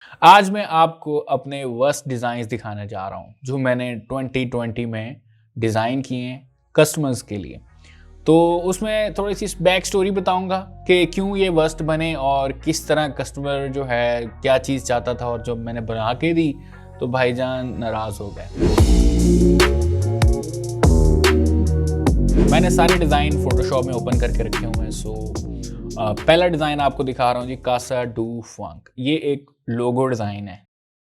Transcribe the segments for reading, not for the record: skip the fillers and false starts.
आज मैं आपको अपने वर्स्ट डिज़ाइंस दिखाने जा रहा हूँ, जो मैंने 2020 में डिज़ाइन किए हैं कस्टमर्स के लिए। तो उसमें थोड़ी-सी बैक स्टोरी बताऊँगा कि क्यों ये वर्स्ट बने और किस तरह कस्टमर जो है, क्या चीज़ चाहता था और जब मैंने बना के दी, तो भाईजान नाराज़ हो गए। मैंने सारे डिज़ाइन फ़ोटोशॉप में ओपन करके रखे हुए हैं। पहला डिज़ाइन आपको दिखा रहा हूँ जी, कासा डू फंक। ये एक लोगो डिज़ाइन है,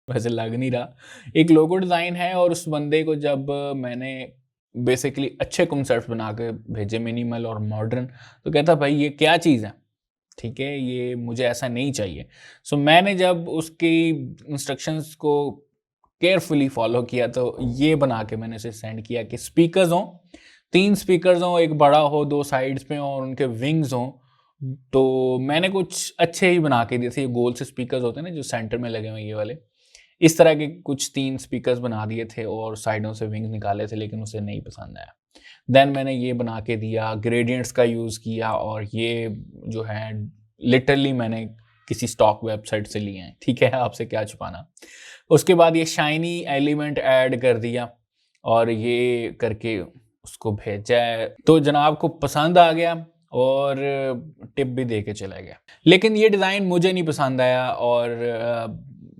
वैसे लग नहीं रहा। एक लोगो डिज़ाइन है और उस बंदे को जब मैंने बेसिकली अच्छे कॉन्सेप्ट्स बना के भेजे, मिनिमल और मॉडर्न, तो कहता भाई ये क्या चीज़ है? ठीक है, ये मुझे ऐसा नहीं चाहिए। मैंने जब उसकी इंस्ट्रक्शंस को केयरफुली फॉलो किया, तो ये बना के मैंने उसे सेंड किया कि स्पीकर्स हों, 3 स्पीकर्स हों, एक बड़ा हो 2 साइड्स पे और उनके विंग्स हों। तो मैंने कुछ अच्छे ही बना के दिए थे, ये गोल से स्पीकर्स होते हैं ना जो सेंटर में लगे हुए हैं, ये वाले। इस तरह के कुछ 3 स्पीकर्स बना दिए थे और साइडों से विंग्स निकाले थे, लेकिन उसे नहीं पसंद आया। देन मैंने ये बना के दिया, ग्रेडिएंट्स का यूज़ किया और ये जो है लिटरली मैंने किसी स्टॉक वेबसाइट से लिए हैं, ठीक है? आपसे क्या छुपाना। उसके बाद ये शाइनी एलिमेंट ऐड कर दिया और ये करके उसको भेजा है, तो जनाब को पसंद आ गया और टिप भी दे के चला गया। लेकिन ये डिज़ाइन मुझे नहीं पसंद आया और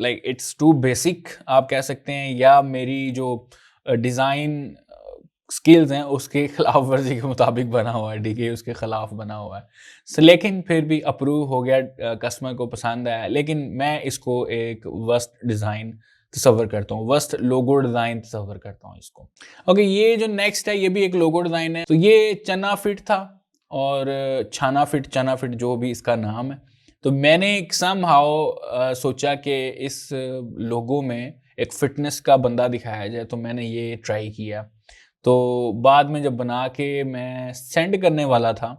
लाइक इट्स टू बेसिक आप कह सकते हैं, या मेरी जो डिज़ाइन स्किल्स हैं उसके खिलाफ वर्जी के मुताबिक बना हुआ है, ठीक है? उसके खिलाफ बना हुआ है। लेकिन फिर भी अप्रूव हो गया, कस्टमर को पसंद आया। लेकिन मैं इसको एक वर्स्ट डिज़ाइन तसव्वुर करता हूँ, वर्स्ट लोगो डिज़ाइन तसव्वुर करता हूँ इसको। ओके, ये जो नेक्स्ट है ये भी एक लोगो डिज़ाइन है। तो ये चना फिट था और छाना फिट, चना फिट जो भी इसका नाम है। तो मैंने एक समहाउ सोचा कि इस लोगो में एक फिटनेस का बंदा दिखाया जाए, तो मैंने ये ट्राई किया। तो बाद में जब बना के मैं सेंड करने वाला था,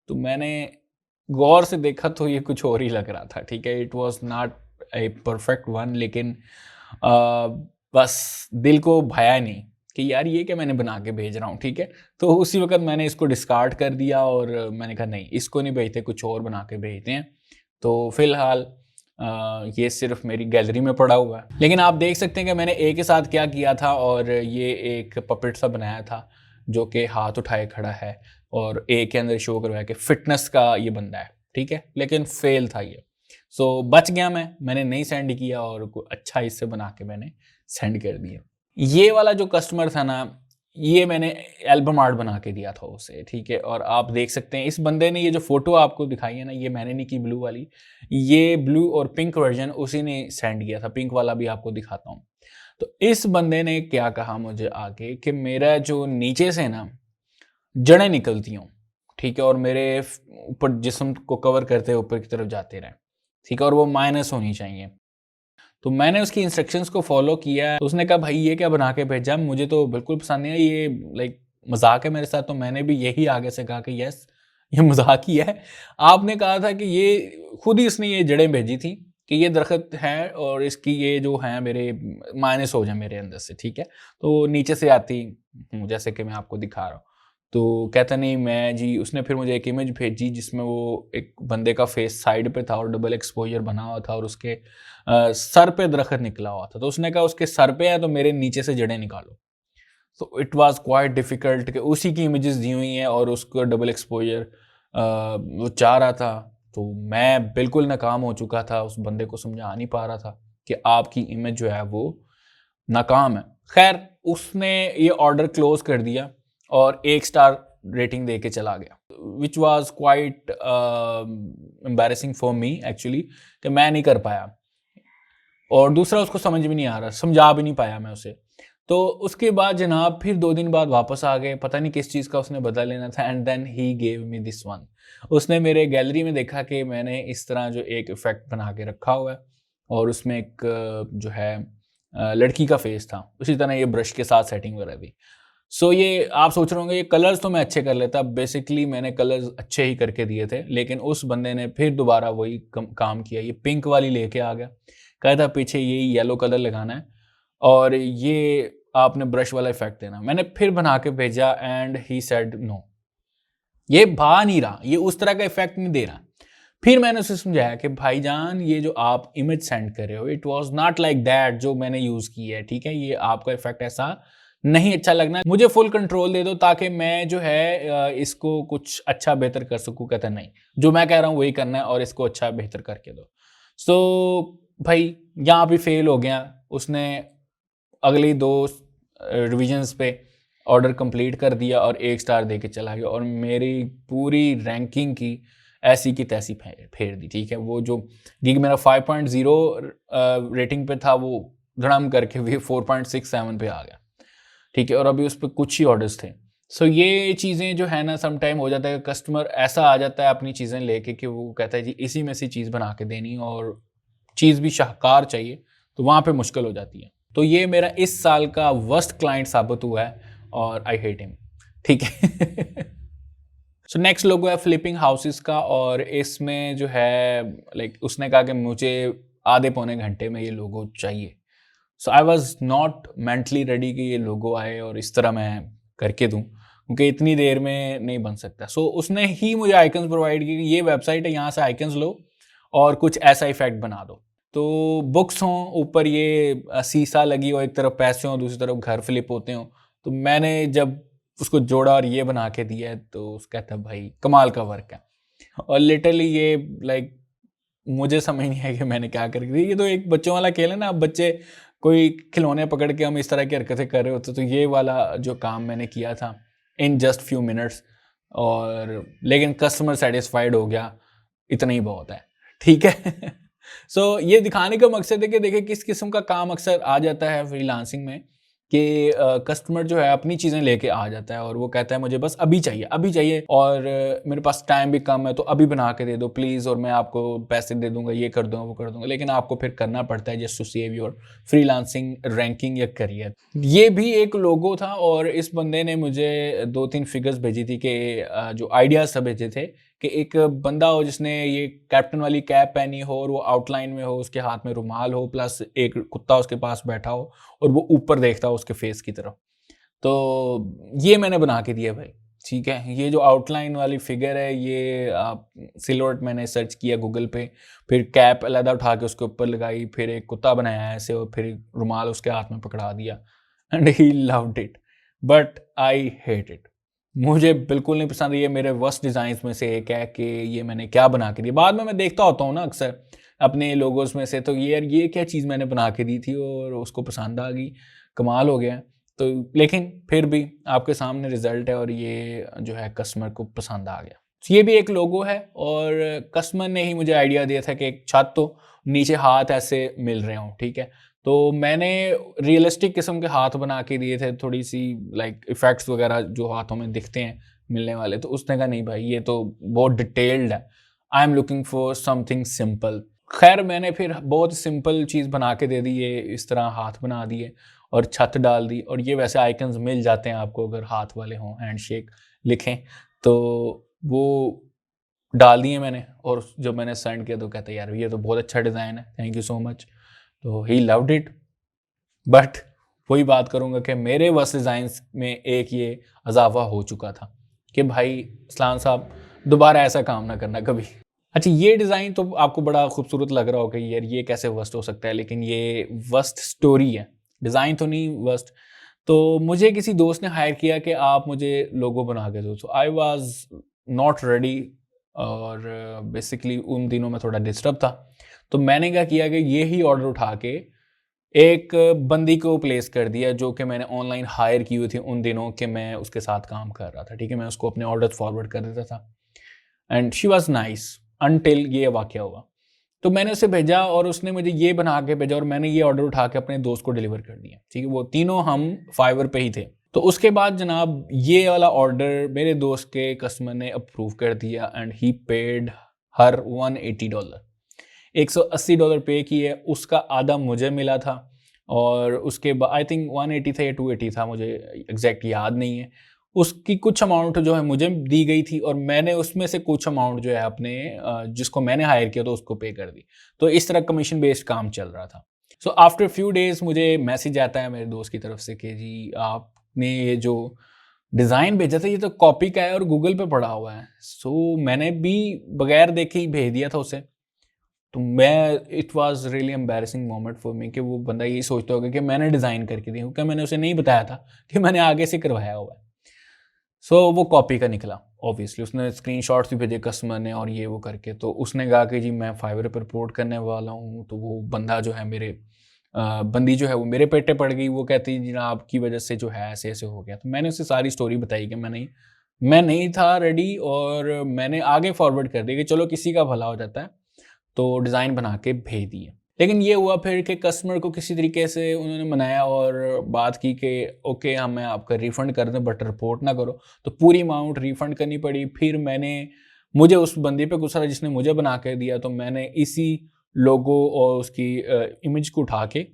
तो मैंने गौर से देखा तो ये कुछ और ही लग रहा था, ठीक है? It was not a perfect one, लेकिन अ, बस दिल को भाया नहीं कि यार ये क्या मैंने बना के भेज रहा हूँ, ठीक है? तो उसी वक़्त मैंने इसको डिस्कार्ड कर दिया और मैंने कहा नहीं, इसको नहीं भेजते, कुछ और बना के भेजते हैं। तो फ़िलहाल ये सिर्फ़ मेरी गैलरी में पड़ा हुआ है। लेकिन आप देख सकते हैं कि मैंने ए के साथ क्या किया था, और ये एक पपेट सा बनाया था, जो कि हाथ उठाए खड़ा है और ए के अंदर शो करवाया कि फ़िटनेस का ये बंदा है, ठीक है? लेकिन फ़ेल था ये। बच गया मैंने नहीं सेंड किया और अच्छा इससे बना के मैंने सेंड कर दिया। ये वाला जो कस्टमर था ना, ये मैंने एल्बम आर्ट बना के दिया था उसे, ठीक है? और आप देख सकते हैं इस बंदे ने ये जो फ़ोटो आपको दिखाई है ना, ये मैंने नहीं की ब्लू वाली, ये ब्लू और पिंक वर्ज़न उसी ने सेंड किया था, पिंक वाला भी आपको दिखाता हूँ। तो इस बंदे ने क्या कहा मुझे आके कि मेरा जो नीचे से ना जड़ें निकलती हों, ठीक है? और मेरे ऊपर जिस्म को कवर करते हुए ऊपर की तरफ जाते रहें, ठीक है? और वो माइनस होनी चाहिए। तो मैंने उसकी इंस्ट्रक्शंस को फ़ॉलो किया। तो उसने कहा भाई ये क्या बना के भेजा? मुझे तो बिल्कुल पसंद नहीं है, ये लाइक मज़ाक है मेरे साथ। तो मैंने भी यही आगे से कहा कि यस, ये मज़ाक ही है। आपने कहा था कि ये खुद ही इसने ये जड़ें भेजी थी कि ये दरख़्त है और इसकी ये जो है मेरे माइनस हो जाए मेरे अंदर से, ठीक है? तो नीचे से आती जैसे कि मैं आपको दिखा रहा हूँ। तो कहता नहीं मैं जी, उसने फिर मुझे एक इमेज भेजी जिसमें वो एक बंदे का फेस साइड पे था और डबल एक्सपोज़र बना हुआ था और उसके सर पे दरख़्त निकला हुआ था। तो उसने कहा उसके सर पे है तो मेरे नीचे से जड़ें निकालो। तो इट वाज़ क्वाइट डिफ़िकल्ट कि उसी की इमेजेस दी हुई हैं और उसको डबल एक्सपोज़र वो चाह रहा था। तो मैं बिल्कुल नाकाम हो चुका था, उस बंदे को समझा नहीं पा रहा था कि आपकी इमेज जो है वो नाकाम है। ख़ैर उसने ये ऑर्डर क्लोज़ कर दिया और 1 स्टार रेटिंग दे के चला गया। Which was quite embarrassing for me actually, कि मैं नहीं कर पाया। और दूसरा उसको समझ भी नहीं आ रहा, समझा भी नहीं पाया मैं उसे। तो उसके बाद जनाब फिर 2 दिन बाद वापस आ गए, पता नहीं किस चीज़ का उसने बदला लेना था, and then he gave me this one. उसने मेरे गैलरी में देखा कि मैंने इस तरह जो एक इफ़ेक्ट बना के रखा हुआ है और उसमें एक जो है लड़की का फेस था। उसी तरह ये ब्रश के साथ सेटिंग वगैरह थी। ये आप सोच रहे होंगे ये कलर्स तो मैं अच्छे कर लेता, बेसिकली मैंने कलर्स अच्छे ही करके दिए थे, लेकिन उस बंदे ने फिर दोबारा वही काम किया, ये पिंक वाली लेके आ गया, कहा था पीछे यही येलो कलर लगाना है और ये आपने ब्रश वाला इफेक्ट देना। मैंने फिर बना के भेजा एंड ही सेड नो, ये भा नहीं रहा, ये उस तरह का इफेक्ट नहीं दे रहा। फिर मैंने उसे समझाया कि भाईजान ये जो आप इमेज सेंड कर रहे हो it was not like that जो मैंने यूज़ की है, ठीक है? ये आपका इफेक्ट ऐसा नहीं अच्छा लगना, मुझे फुल कंट्रोल दे दो ताकि मैं जो है इसको कुछ अच्छा बेहतर कर सकूँ। कहता है नहीं, जो मैं कह रहा हूँ वही करना है और इसको अच्छा बेहतर करके दो। सो भाई यहाँ पे फेल हो गया। उसने अगली 2 रिविजन्स पे ऑर्डर कंप्लीट कर दिया और 1 स्टार दे के चला गया और मेरी पूरी रैंकिंग की ऐसी की तैसी फेर दी, ठीक है? वो जो गिग मेरा 5.0 रेटिंग पे था वो धड़ाम करके भी 4.67 पे आ गया, ठीक है? और अभी उस पे कुछ ही ऑर्डर्स थे। सो ये चीज़ें जो है ना सम टाइम हो जाता है, कस्टमर ऐसा आ जाता है अपनी चीज़ें लेके कि वो कहता है जी इसी में से चीज़ बना के देनी और चीज़ भी शाहकार चाहिए, तो वहाँ पे मुश्किल हो जाती है। तो ये मेरा इस साल का वर्स्ट क्लाइंट साबित हुआ है और आई हेट हिम, ठीक है? सो नेक्स्ट लोगो है फ्लिपिंग हाउसेस का और इसमें जो है लाइक उसने कहा कि मुझे आधे पौने घंटे में ये लोगो चाहिए। So I was not mentally ready कि ये लोगो आए और इस तरह मैं करके दूं, क्योंकि इतनी देर में नहीं बन सकता। सो उसने ही मुझे आइकन्स प्रोवाइड किए कि ये वेबसाइट है, यहाँ से आइकन्स लो और कुछ ऐसा इफेक्ट बना दो। तो बुक्स हों, ऊपर ये शीशा लगी हो, एक तरफ पैसे हों, दूसरी तरफ घर फ्लिप होते हों। तो मैंने जब उसको जोड़ा और ये बना के दिया है तो उसका कहता है भाई कमाल का वर्क है। और लिटरली ये लाइक मुझे समझ नहीं है कि मैंने क्या कर दिया। ये तो एक बच्चों वाला खेल है ना, अब बच्चे कोई खिलौने पकड़ के हम इस तरह की हरकतें कर रहे होते, तो ये वाला जो काम मैंने किया था इन जस्ट फ्यू मिनट्स, और लेकिन कस्टमर सेटिस्फाइड हो गया, इतना ही बहुत है, ठीक है? सो ये दिखाने का मकसद है कि देखिए किस किस्म का काम अक्सर आ जाता है फ्रीलांसिंग में कि कस्टमर जो है अपनी चीज़ें लेके आ जाता है और वो कहता है मुझे बस अभी चाहिए और मेरे पास टाइम भी कम है तो अभी बना के दे दो प्लीज़ और मैं आपको पैसे दे दूंगा, ये कर दूंगा वो कर दूंगा, लेकिन आपको फिर करना पड़ता है just to save your freelancing ranking या करियर। ये भी एक लोगो था और इस बंदे ने मुझे 2-3 फिगर्स भेजी थी कि जो आइडियाज़ भेजे थे कि एक बंदा हो जिसने ये कैप्टन वाली कैप पहनी हो और वो आउटलाइन में हो, उसके हाथ में रुमाल हो, प्लस एक कुत्ता उसके पास बैठा हो और वो ऊपर देखता हो उसके फेस की तरफ। तो ये मैंने बना के दिया भाई, ठीक है? ये जो आउटलाइन वाली फिगर है ये आप सिल्हूट मैंने सर्च किया गूगल पे, फिर कैप अलहदा उठा के उसके ऊपर लगाई, फिर एक कुत्ता बनाया ऐसे और फिर रुमाल उसके हाथ में पकड़ा दिया and he loved it but I hate it. मुझे बिल्कुल नहीं पसंद। ये मेरे वर्स्ट डिज़ाइंस में से एक है कि ये मैंने क्या बना के दिया। बाद में मैं देखता होता हूँ ना अक्सर अपने लोगोस में से, तो ये क्या चीज़ मैंने बना के दी थी और उसको पसंद आ गई, कमाल हो गया। तो लेकिन फिर भी आपके सामने रिजल्ट है और ये जो है कस्टमर को पसंद आ गया। तो ये भी एक लोगो है और कस्टमर ने ही मुझे आइडिया दिया था कि एक छत तो नीचे हाथ ऐसे मिल रहे हों, ठीक है? तो मैंने रियलिस्टिक किस्म के हाथ बना के दिए थे, थोड़ी सी लाइक इफेक्ट्स वगैरह जो हाथों में दिखते हैं मिलने वाले। तो उसने कहा नहीं भाई ये तो बहुत डिटेल्ड है, I am looking for something simple. खैर मैंने फिर बहुत सिंपल चीज़ बना के दे दी, ये इस तरह हाथ बना दिए और छत डाल दी। और ये वैसे आइकन्स मिल जाते हैं आपको अगर हाथ वाले हों, हैंडशेक लिखें तो वो डाल दिए मैंने। और जब मैंने सेंड किया तो कहता यार ये तो बहुत अच्छा डिज़ाइन है, थैंक यू सो मच। तो ही लव्ड इट। बट वही बात करूँगा कि मेरे वर्स्ट डिज़ाइंस में एक ये इजाफा हो चुका था कि भाई इस्लाम साहब दोबारा ऐसा काम ना करना कभी। अच्छा ये डिज़ाइन तो आपको बड़ा खूबसूरत लग रहा होगा कि यार ये कैसे वर्स्ट हो सकता है, लेकिन ये वर्स्ट स्टोरी है, डिज़ाइन तो नहीं वर्स्ट। तो मुझे किसी दोस्त ने हायर किया कि आप मुझे लोगो बना के दो, तो आई वाज नॉट रेडी और बेसिकली उन दिनों में थोड़ा डिस्टर्ब था। तो मैंने क्या किया कि ये ही ऑर्डर उठा के एक बंदी को प्लेस कर दिया जो कि मैंने ऑनलाइन हायर की हुई थी उन दिनों के मैं उसके साथ काम कर रहा था, ठीक है? मैं उसको अपने ऑर्डर फॉरवर्ड कर देता था and she was nice until ये वाकया हुआ। तो मैंने उसे भेजा और उसने मुझे ये बना के भेजा और मैंने ये ऑर्डर उठा के अपने दोस्त को डिलीवर कर दिया, ठीक है? वो तीनों हम फाइवर पे ही थे। तो उसके बाद जनाब ये वाला ऑर्डर मेरे दोस्त के कस्टमर ने अप्रूव कर दिया एंड ही पेड हर $180, $180 पे किए, उसका आधा मुझे मिला था और उसके बाद आई थिंक 180 था या 280 था, मुझे एग्जैक्ट याद नहीं है। उसकी कुछ अमाउंट जो है मुझे दी गई थी और मैंने उसमें से कुछ अमाउंट जो है अपने जिसको मैंने हायर किया था उसको पे कर दी। तो इस तरह कमीशन बेस्ड काम चल रहा था। सो आफ्टर फ्यू डेज मुझे मैसेज आता है मेरे दोस्त की तरफ से कि जी आपने ये जो डिज़ाइन भेजा था, ये तो कॉपी का है और गूगल पे पड़ा हुआ है। सो मैंने भी बगैर देखे ही भेज दिया था उसे। तो मैं it was really embarrassing moment for me कि वो बंदा ये सोचता होगा कि मैंने डिज़ाइन करके दी, क्योंकि मैंने उसे नहीं बताया था कि मैंने आगे से करवाया हुआ है। सो वो कॉपी का निकला ऑब्वियसली। उसने स्क्रीनशॉट्स भी भेजे कस्टमर ने और ये वो करके। तो उसने कहा कि जी मैं फाइवर पे रिपोर्ट करने वाला हूँ। तो वो बंदा जो है मेरे बंदी जो है वो मेरे पेटे पड़ गई। वो कहती जी ना आपकी वजह से जो है ऐसे ऐसे हो गया। तो मैंने उसे सारी स्टोरी बताई कि मैं नहीं था रेडी, और मैंने आगे फॉरवर्ड कर दिया कि चलो किसी का भला हो जाता है। तो डिज़ाइन बना के भेज दिए। लेकिन ये हुआ फिर कि कस्टमर को किसी तरीके से उन्होंने मनाया और बात की कि ओके हमें आपका रिफ़ंड कर दें बट रिपोर्ट ना करो। तो पूरी अमाउंट रिफ़ंड करनी पड़ी। फिर मुझे उस बंदे पे गुस्सा था जिसने मुझे बना के दिया। तो मैंने इसी लोगो और उसकी इमेज को उठा के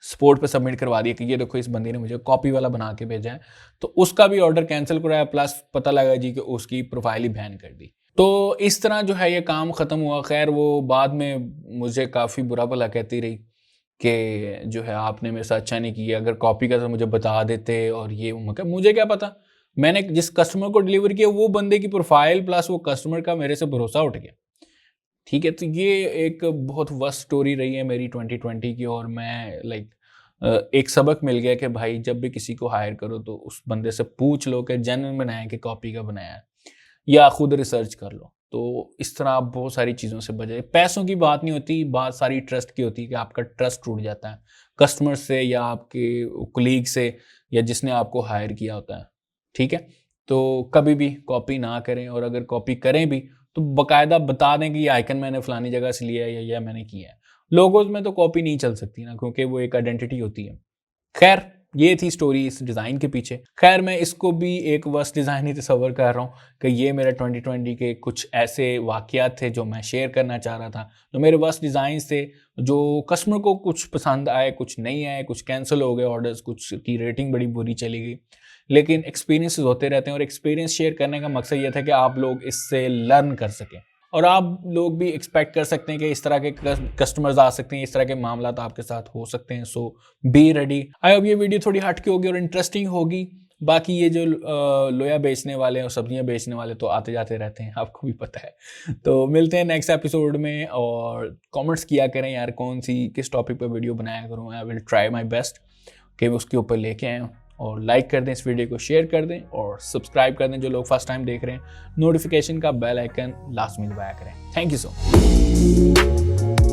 सपोर्ट पे सबमिट करवा दिया कि ये देखो इस बंदे ने मुझे कॉपी वाला बना के भेजा है। तो उसका भी ऑर्डर कैंसिल कराया, प्लस पता लगा जी कि उसकी प्रोफाइल ही बैन कर दी। तो इस तरह जो है ये काम ख़त्म हुआ। ख़ैर वो बाद में मुझे काफ़ी बुरा भला कहती रही कि जो है आपने मेरे साथ अच्छा नहीं किया, अगर कॉपी का तो मुझे बता देते और ये वो। मैं मुझे क्या पता, मैंने जिस कस्टमर को डिलीवर किया वो बंदे की प्रोफाइल प्लस वो कस्टमर का मेरे से भरोसा उठ गया। ठीक है, तो ये एक बहुत वर्स्ट स्टोरी रही है मेरी 2020 की। और मैं एक सबक मिल गया कि भाई जब भी किसी को हायर करो तो उस बंदे से पूछ लो कि जेन्युइन बनाया कि कॉपी का बनाया है, या खुद रिसर्च कर लो। तो इस तरह आप बहुत सारी चीज़ों से बचे। पैसों की बात नहीं होती, बात सारी ट्रस्ट की होती है कि आपका ट्रस्ट टूट जाता है कस्टमर से या आपके कुलीग से या जिसने आपको हायर किया होता है। ठीक है, तो कभी भी कॉपी ना करें, और अगर कॉपी करें भी तो बाकायदा बता दें कि ये आइकन मैंने फलानी जगह से लिया है या यह मैंने किया है। लोगोज में तो कॉपी नहीं चल सकती ना, क्योंकि वो एक आइडेंटिटी होती है। खैर ये थी स्टोरी इस डिज़ाइन के पीछे। खैर मैं इसको भी एक वर्स्ट डिज़ाइन ही तस्वर कर रहा हूँ कि ये मेरे 2020 के कुछ ऐसे वाक़यात थे जो मैं शेयर करना चाह रहा था, जो मेरे वर्स्ट डिज़ाइंस थे, जो कस्टमर को कुछ पसंद आए, कुछ नहीं आए, कुछ कैंसिल हो गए ऑर्डर्स, कुछ की रेटिंग बड़ी बुरी चली गई। लेकिन एक्सपीरियंसेस होते रहते हैं, और एक्सपीरियंस शेयर करने का मकसद ये था कि आप लोग इससे लर्न कर सकें, और आप लोग भी एक्सपेक्ट कर सकते हैं कि इस तरह के कस्टमर्स आ सकते हैं, इस तरह के मामला आपके साथ हो सकते हैं। सो बी रेडी। आई होप ये वीडियो थोड़ी हटके होगी और इंटरेस्टिंग होगी। बाकी ये जो लोया बेचने वाले और सब्जियां बेचने वाले तो आते जाते रहते हैं, आपको भी पता है। तो मिलते हैं नेक्स्ट एपिसोड में, और कमेंट्स किया करें यार किस टॉपिक पर वीडियो बनाया करूँ। I will try my best कि उसके ऊपर लेके आए। और लाइक कर दें इस वीडियो को, शेयर कर दें और सब्सक्राइब कर दें जो लोग फर्स्ट टाइम देख रहे हैं। नोटिफिकेशन का बेल आइकन लास्ट में दबाया करें। Thank you so much.